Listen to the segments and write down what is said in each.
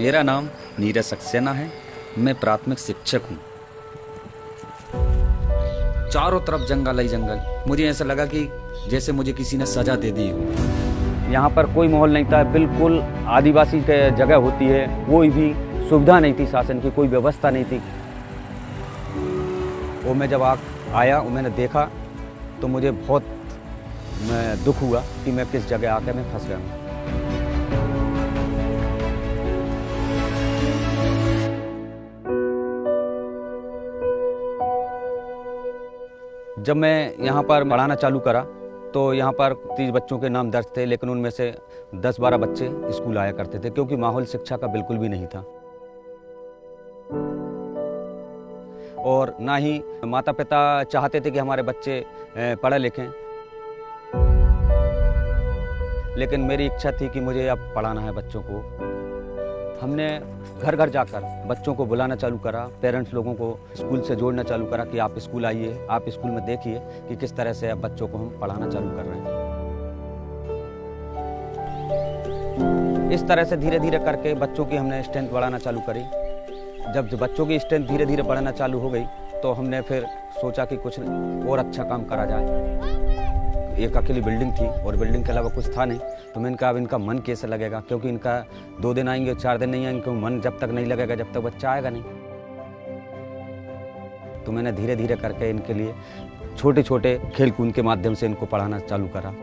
मेरा नाम नीरज सक्सेना है। मैं प्राथमिक शिक्षक हूँ। चारों तरफ जंगल ही जंगल। मुझे ऐसा लगा कि जैसे मुझे किसी ने सजा दे दी हो। यहाँ पर कोई माहौल नहीं था, बिल्कुल आदिवासी की जगह होती है। कोई भी सुविधा नहीं थी, शासन की कोई व्यवस्था नहीं थी। वो मैं जब आया और मैंने देखा तो मुझे बहुत दुख हुआ कि मैं किस जगह आकर मैं फंस गया हूँ। जब मैं यहाँ पर पढ़ाना चालू करा तो यहाँ पर 30 बच्चों के नाम दर्ज थे, लेकिन उनमें से 10-12 बच्चे स्कूल आया करते थे, क्योंकि माहौल शिक्षा का बिल्कुल भी नहीं था। और ना ही माता पिता चाहते थे कि हमारे बच्चे पढ़े लिखें, लेकिन मेरी इच्छा थी कि मुझे अब पढ़ाना है बच्चों को। हमने घर घर जाकर बच्चों को बुलाना चालू करा, पेरेंट्स लोगों को स्कूल से जोड़ना चालू करा कि आप स्कूल आइए, आप स्कूल में देखिए कि किस तरह से अब बच्चों को हम पढ़ाना चालू कर रहे हैं। इस तरह से धीरे धीरे करके बच्चों की हमने स्ट्रेंथ बढ़ाना चालू करी। जब बच्चों की स्ट्रेंथ धीरे धीरे बढ़ना चालू हो गई तो हमने फिर सोचा कि कुछ और अच्छा काम करा जाए। एक अकेली बिल्डिंग थी और बिल्डिंग के अलावा कुछ था नहीं, तो मैंने कहा अब इनका मन कैसे लगेगा, क्योंकि इनका 2 दिन आएंगे 4 दिन नहीं आएंगे, मन जब तक नहीं लगेगा जब तक बच्चा आएगा नहीं। तो मैंने धीरे धीरे करके इनके लिए छोटे छोटे खेल कूद के माध्यम से इनको पढ़ाना चालू करा।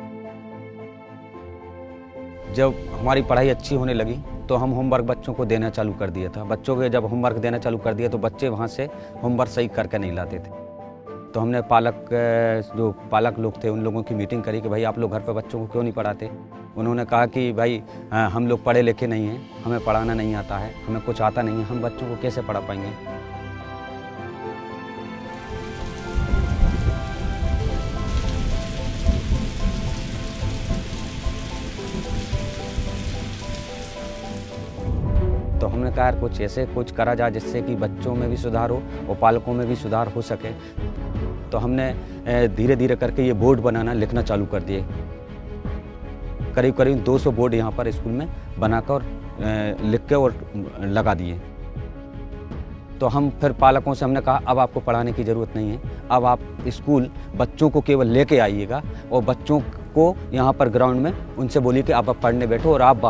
जब हमारी पढ़ाई अच्छी होने लगी तो हम होमवर्क बच्चों को देना चालू कर दिया था। बच्चों के जब होमवर्क देना चालू कर दिया तो बच्चे वहाँ से होमवर्क सही करके नहीं लाते थे। तो हमने जो पालक लोग थे उन लोगों की मीटिंग करी कि भाई आप लोग घर पर बच्चों को क्यों नहीं पढ़ाते। उन्होंने कहा कि भाई हम लोग पढ़े लिखे नहीं हैं, हमें पढ़ाना नहीं आता है, हमें कुछ आता नहीं है, हम बच्चों को कैसे पढ़ा पाएंगे। तो हमने कहा यार कुछ करा जाए जिससे कि बच्चों में भी सुधार हो और पालकों में भी सुधार हो सके। तो हमने धीरे धीरे करके ये बोर्ड बनाना लिखना चालू कर दिए। करीब करीब 200 बोर्ड यहाँ पर स्कूल में बनाकर लिख के और लगा दिए। तो हम फिर पालकों से हमने कहा अब आपको पढ़ाने की ज़रूरत नहीं है, अब आप स्कूल बच्चों को केवल लेके आइएगा और बच्चों को यहाँ पर ग्राउंड में उनसे बोलिए कि आप पढ़ने बैठो और आप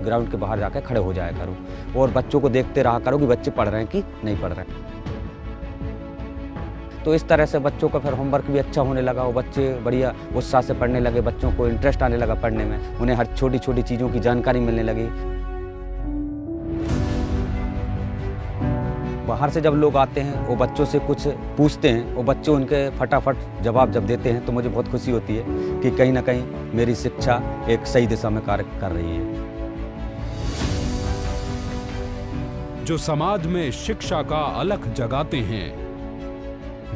ग्राउंड के बाहर जाकर खड़े हो जाया करो और बच्चों को देखते रहा करो कि बच्चे पढ़ रहे हैं कि नहीं पढ़ रहे हैं। तो इस तरह से बच्चों का फिर होमवर्क भी अच्छा होने लगा और बच्चे बढ़िया उत्साह से पढ़ने लगे, बच्चों को इंटरेस्ट आने लगा पढ़ने में, उन्हें हर छोटी छोटी चीज़ों की जानकारी मिलने लगी। बाहर से जब लोग आते हैं वो बच्चों से कुछ पूछते हैं और बच्चे उनके फटाफट जवाब जब देते हैं तो मुझे बहुत खुशी होती है कि कहीं ना कहीं मेरी शिक्षा एक सही दिशा में कार्य कर रही है। जो समाज में शिक्षा का अलख जगाते हैं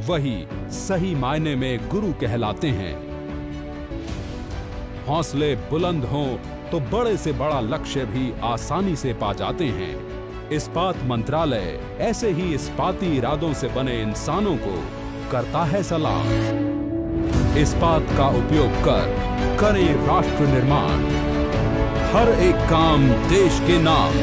वही सही मायने में गुरु कहलाते हैं। हौसले बुलंद हों तो बड़े से बड़ा लक्ष्य भी आसानी से पा जाते हैं। इस्पात मंत्रालय ऐसे ही इस्पाती इरादों से बने इंसानों को करता है सलाम। इस्पात का उपयोग कर करें राष्ट्र निर्माण, हर एक काम देश के नाम।